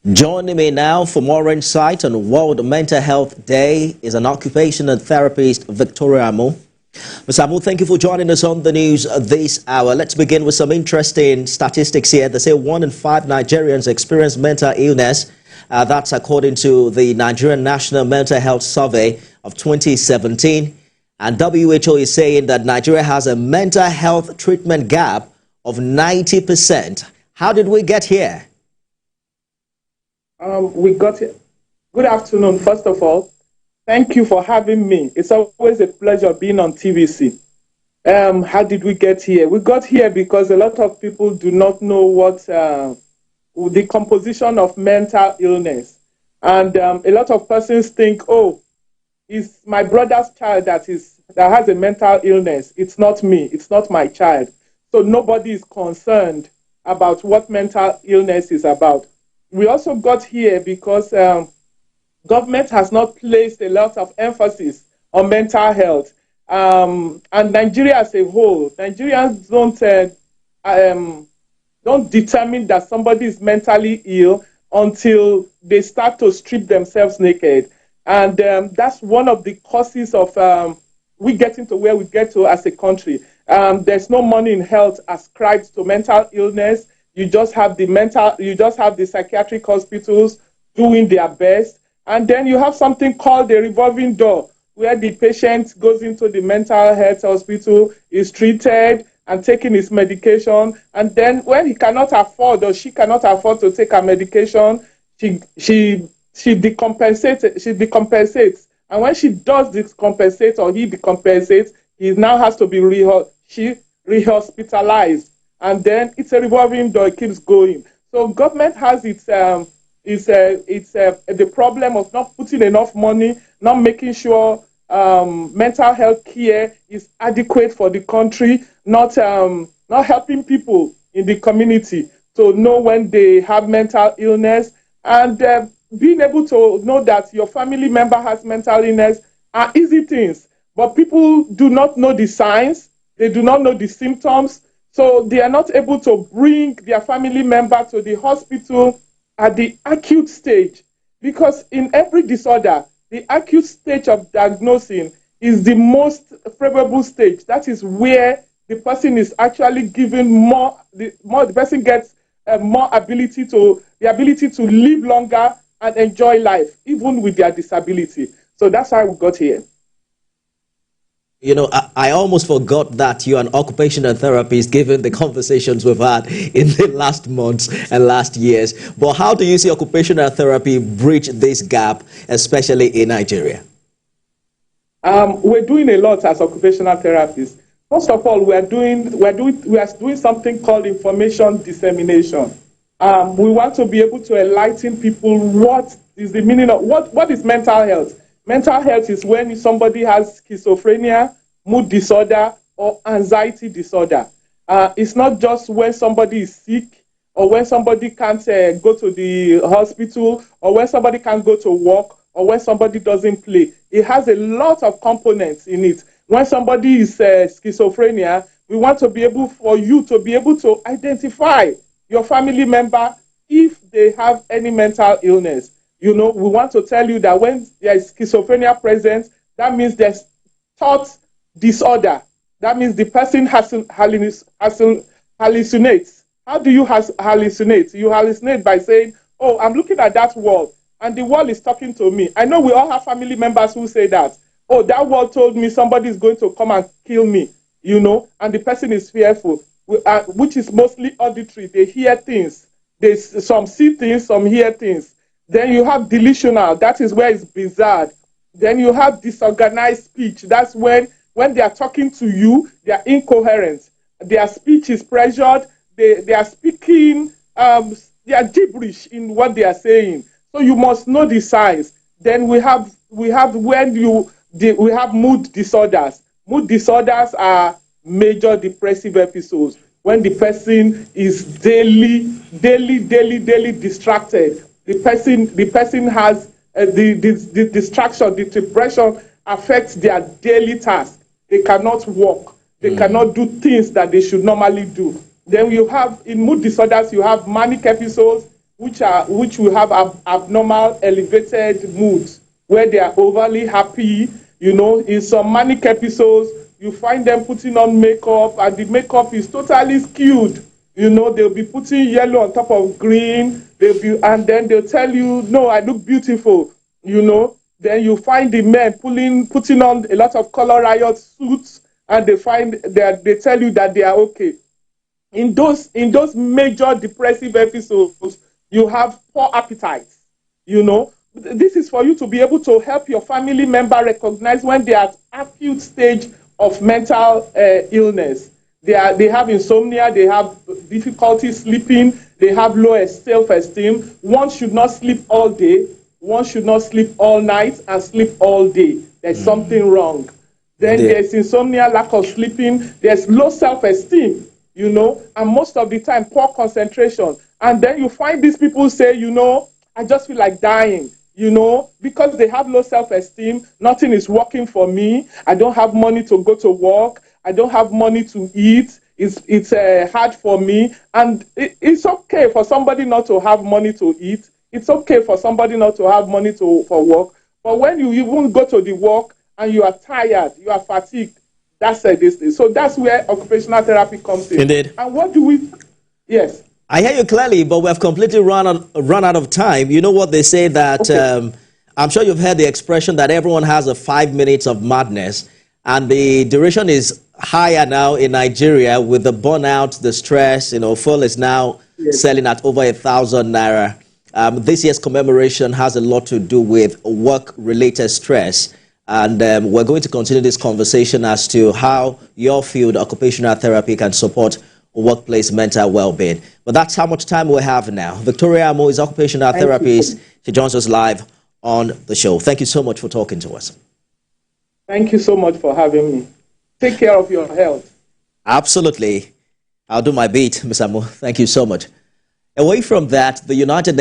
Joining me now for more insight on World Mental Health Day is an occupational therapist, Victoria Amu. Ms. Amu, thank you for joining us on the news this hour. Let's begin with some interesting statistics here. They say 1 in 5 Nigerians experience mental illness. That's according to the Nigerian National Mental Health Survey of 2017. And WHO is saying that Nigeria has a mental health treatment gap of 90%. How did we get here? We got it. Good afternoon, first of all. Thank you for having me. It's always a pleasure being on TVC. How did we get here? We got here because a lot of people do not know what the composition of mental illness. And a lot of persons think, oh, it's my brother's child that has a mental illness. It's not me. It's not my child. So nobody is concerned about what mental illness is about. We also got here because government has not placed a lot of emphasis on mental health. And Nigeria as a whole, Nigerians don't determine that somebody is mentally ill until they start to strip themselves naked. And that's one of the causes of we getting to where we get to as a country. There's no money in health ascribed to mental illness. You just have the psychiatric hospitals doing their best. And then you have something called a revolving door, where the patient goes into the mental health hospital, is treated and taking his medication. And then when he cannot afford or she cannot afford to take her medication, she decompensates. And when she does decompensate or he decompensates, he now has to be rehospitalized. And then it's a revolving door, it keeps going. So government has the problem of not putting enough money, not making sure mental health care is adequate for the country, not helping people in the community to know when they have mental illness, and being able to know that your family member has mental illness are easy things. But people do not know the signs, they do not know the symptoms. So they are not able to bring their family member to the hospital at the acute stage, because in every disorder, the acute stage of diagnosing is the most favorable stage. That is where the person is actually given the person gets more ability to live longer and enjoy life, even with their disability. So that's how we got here. You know, I almost forgot that you're an occupational therapist, given the conversations we've had in the last months and last years. But how do you see occupational therapy bridge this gap, especially in Nigeria? We're doing a lot as occupational therapists. First of all, we are doing something called information dissemination. We want to be able to enlighten people what is the meaning of what is mental health. Mental health is when somebody has schizophrenia, mood disorder, or anxiety disorder. It's not just when somebody is sick or when somebody can't go to the hospital or when somebody can't go to work or when somebody doesn't play. It has a lot of components in it. When somebody is schizophrenia, we want to be able for you to be able to identify your family member if they have any mental illness. You know, we want to tell you that when there is schizophrenia present, that means there's thought disorder. That means the person hallucinates. How do you hallucinate? You hallucinate by saying, oh, I'm looking at that wall, and the wall is talking to me. I know we all have family members who say that. Oh, that wall told me somebody is going to come and kill me, you know, and the person is fearful, which is mostly auditory. They hear things. Some see things, some hear things. Then you have delusional, that is where it's bizarre. Then you have disorganized speech. That's when they are talking to you, they are incoherent. Their speech is pressured. They are speaking, they are gibberish in what they are saying. So you must know the signs. Then we have mood disorders. Mood disorders are major depressive episodes when the person is daily distracted. The person has the distraction, the depression affects their daily task. They cannot walk. They cannot do things that they should normally do. Then you have, in mood disorders, you have manic episodes, which will have abnormal, elevated moods, where they are overly happy. You know, in some manic episodes, you find them putting on makeup, and the makeup is totally skewed. You know, they'll be putting yellow on top of green, and then they'll tell you, no, I look beautiful, you know. Then you find the men putting on a lot of color riot suits, and they tell you that they are okay. In those major depressive episodes, you have poor appetite, you know. This is for you to be able to help your family member recognize when they are at acute stage of mental illness. They have insomnia, they have difficulty sleeping, they have low self-esteem. One should not sleep all day, one should not sleep all night and sleep all day. There's something wrong. Then there's insomnia, lack of sleeping, there's low self-esteem, you know, and most of the time poor concentration. And then you find these people say, you know, I just feel like dying. You know, because they have low self-esteem, nothing is working for me. I don't have money to go to work. I don't have money to eat. It's hard for me. And it's okay for somebody not to have money to eat. It's okay for somebody not to have money for work. But when you even go to the work and you are tired, you are fatigued, that's this thing. So that's where occupational therapy comes in. Indeed. And what do we... Yes. I hear you clearly, but we have completely run out of time. You know what they say that, okay. I'm sure you've heard the expression that everyone has a 5 minutes of madness, and the duration is higher now in Nigeria with the burnout, the stress. You know, fuel is now selling at over 1,000 naira. This year's commemoration has a lot to do with work-related stress, and we're going to continue this conversation as to how your field, occupational therapy, can support workplace mental well-being. But that's how much time we have now. Victoria Amo is occupational therapist. She joins us live on the show. Thank you so much for talking to us. Thank you so much for having me. Take care of your health. Absolutely. I'll do my bit, Ms. Amo. Thank you so much. Away from that, the United